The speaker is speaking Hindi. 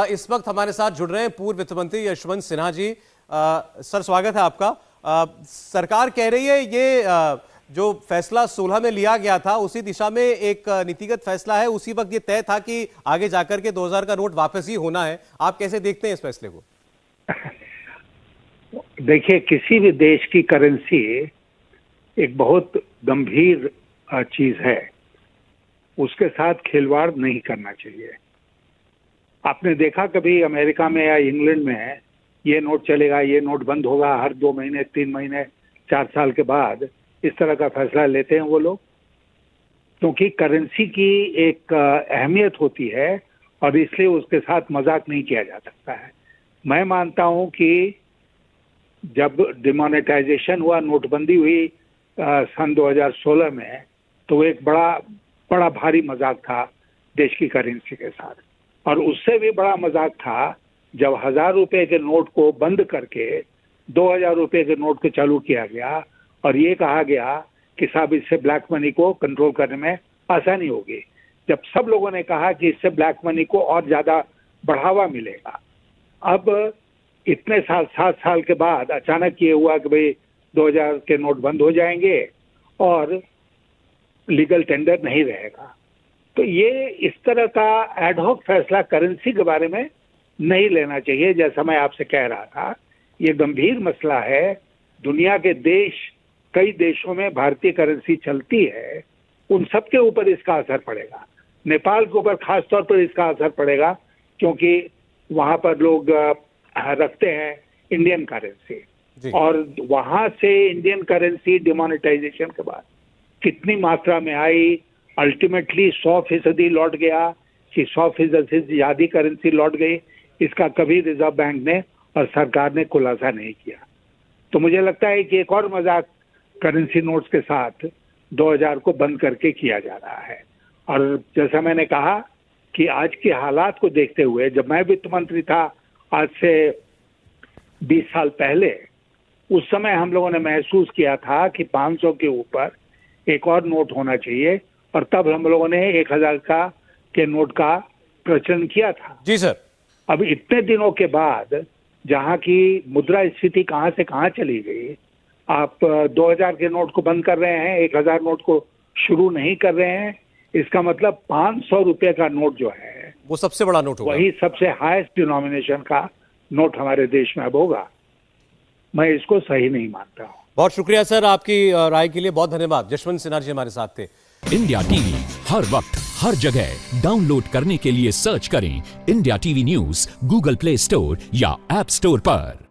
इस वक्त हमारे साथ जुड़ रहे हैं पूर्व वित्त मंत्री यशवंत सिन्हा जी। सर, स्वागत है आपका। सरकार कह रही है ये जो फैसला 16 में लिया गया था उसी दिशा में एक नीतिगत फैसला है। उसी वक्त ये तय था कि आगे जाकर के 2000 का नोट वापस ही होना है। आप कैसे देखते हैं इस फैसले को? देखिए, किसी भी देश की करेंसी एक बहुत गंभीर चीज है, उसके साथ खिलवाड़ नहीं करना चाहिए। आपने देखा कभी अमेरिका में या इंग्लैंड में ये नोट चलेगा, ये नोट बंद होगा, हर 2 महीने 3 महीने 4 साल के बाद इस तरह का फैसला लेते हैं वो लोग? क्योंकि करेंसी की एक अहमियत होती है और इसलिए उसके साथ मजाक नहीं किया जा सकता है। मैं मानता हूं कि जब डिमोनेटाइजेशन हुआ, नोटबंदी हुई सन 2016 में, तो एक बड़ा भारी मजाक था देश की करेंसी के साथ। और उससे भी बड़ा मजाक था जब 1000 रुपए के नोट को बंद करके 2000 रुपए के नोट को चालू किया गया और ये कहा गया कि साहब इससे ब्लैक मनी को कंट्रोल करने में आसानी होगी। जब सब लोगों ने कहा कि इससे ब्लैक मनी को और ज्यादा बढ़ावा मिलेगा, अब इतने 7 साल के बाद अचानक ये हुआ कि भाई 2000 के नोट बंद हो जाएंगे और लीगल टेंडर नहीं रहेगा। तो ये इस तरह का एडहॉक फैसला करेंसी के बारे में नहीं लेना चाहिए। जैसा मैं आपसे कह रहा था, ये गंभीर मसला है। दुनिया के देश, कई देशों में भारतीय करेंसी चलती है, उन सब के ऊपर इसका असर पड़ेगा। नेपाल के ऊपर खास तौर पर इसका असर पड़ेगा क्योंकि वहां पर लोग रखते हैं इंडियन करेंसी, और वहां से इंडियन करेंसी डिमोनेटाइजेशन के बाद कितनी मात्रा में आई, अल्टीमेटली 100% लौट गया कि 100% से ज्यादा करेंसी लौट गई, इसका कभी रिजर्व बैंक ने और सरकार ने खुलासा नहीं किया। तो मुझे लगता है कि एक और मजाक करेंसी नोट्स के साथ 2000 को बंद करके किया जा रहा है। और जैसा मैंने कहा कि आज के हालात को देखते हुए, जब मैं वित्त मंत्री था आज से 20 साल पहले, उस समय हम लोगों ने महसूस किया था कि 500 के ऊपर एक और नोट होना चाहिए, और तब हम लोगों ने 1000 के नोट का प्रचलन किया था। जी सर। अब इतने दिनों के बाद जहां की मुद्रा स्फीति कहां से कहां चली गई, आप 2000 के नोट को बंद कर रहे हैं, 1000 नोट को शुरू नहीं कर रहे हैं। इसका मतलब 500 रुपए का नोट जो है वो सबसे बड़ा नोट होगा, वही सबसे हाईएस्ट डिनोमिनेशन का नोट हमारे देश में अब होगा। मैं इसको सही नहीं मानता हूं। बहुत शुक्रिया सर, आपकी राय के लिए बहुत धन्यवाद। यशवंत सिन्हा जी हमारे साथ थे। इंडिया टीवी हर वक्त हर जगह डाउनलोड करने के लिए सर्च करें India TV news Google play store या ऐप स्टोर पर।